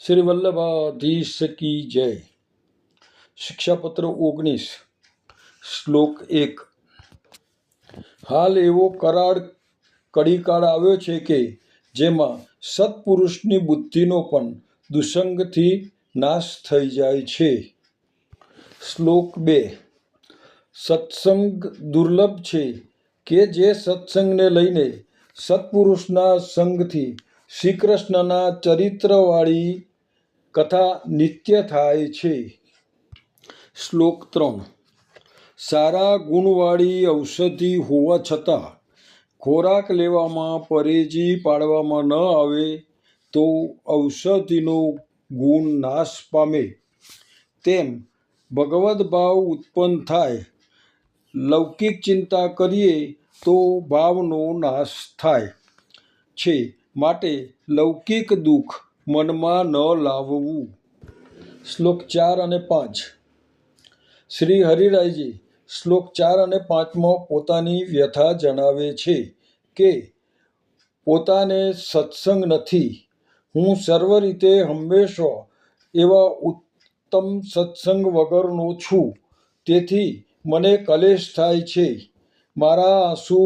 श्री वल्लभाधीश की जय। शिक्षापत्र 19 શ્લોક 1। હાલ એવો કરાળ કડીકાળ આવ્યો છે કે જેમાં સત્પુરુષની બુદ્ધિનો પણ દુસંગથી નાશ થઈ જાય છે। શ્લોક 2। સત્સંગ દુર્લભ છે કે જે સત્સંગને લઈને સત્પુરુષના સંગથી શ્રીકૃષ્ણના ચરિત્રવાળી કથા નિત્ય થાય છે। શ્લોક 3। સારા ગુણવાળી ઔષધિ હોવા છતાં ખોરાક લેવામાં પરેજી પાડવામાં ન આવે તો ઔષધિનો ગુણ નાશ પામે, તેમ ભગવદ ભાવ ઉત્પન્ન થાય। લૌકિક ચિંતા કરીએ તો ભાવનો નાશ થાય છે, માટે લૌકિક દુઃખ મનમાં ન લાવવું। શ્લોક 4 અને 5। શ્રી હરિરાયજી શ્લોક 4 અને 5માં પોતાની વ્યથા જણાવે છે કે પોતાને સત્સંગ નથી। હું સર્વ રીતે હંમેશા એવા ઉત્તમ સત્સંગ વગરનો છું, તેથી મને કલેશ થાય છે। મારા આંસુ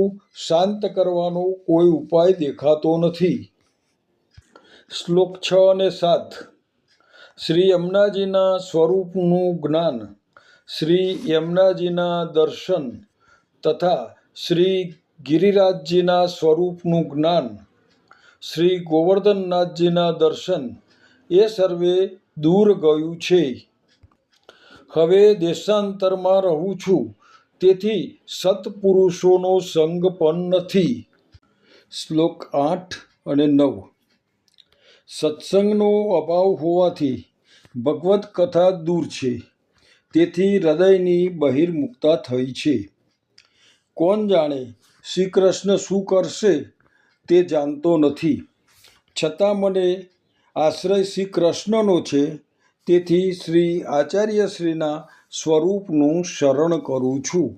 શાંત કરવાનો કોઈ ઉપાય દેખાતો નથી। શ્લોક 6 અને 7। શ્રી યમુનાજીના સ્વરૂપનું જ્ઞાન, શ્રી યમુનાજીના દર્શન તથા શ્રી ગિરિરાજજીના સ્વરૂપનું જ્ઞાન, શ્રી ગોવર્ધનનાથજીના દર્શન એ સર્વે દૂર ગયું છે। હવે દેશાંતરમાં રહું છું, તેથી સત્પુરુષોનો સંગ પણ નથી। શ્લોક 8 અને 9। સત્સંગનો અભાવ હોવાથી ભગવદ કથા દૂર છે, તેથી હૃદયની બહિર્મુખતા થઈ છે। કોણ જાણે શ્રી કૃષ્ણ શું કરશે તે જાણતો નથી, છતાં મને આશ્રય શ્રી કૃષ્ણનો છે, તેથી શ્રી આચાર્યશ્રીના સ્વરૂપનું શરણ કરું છું।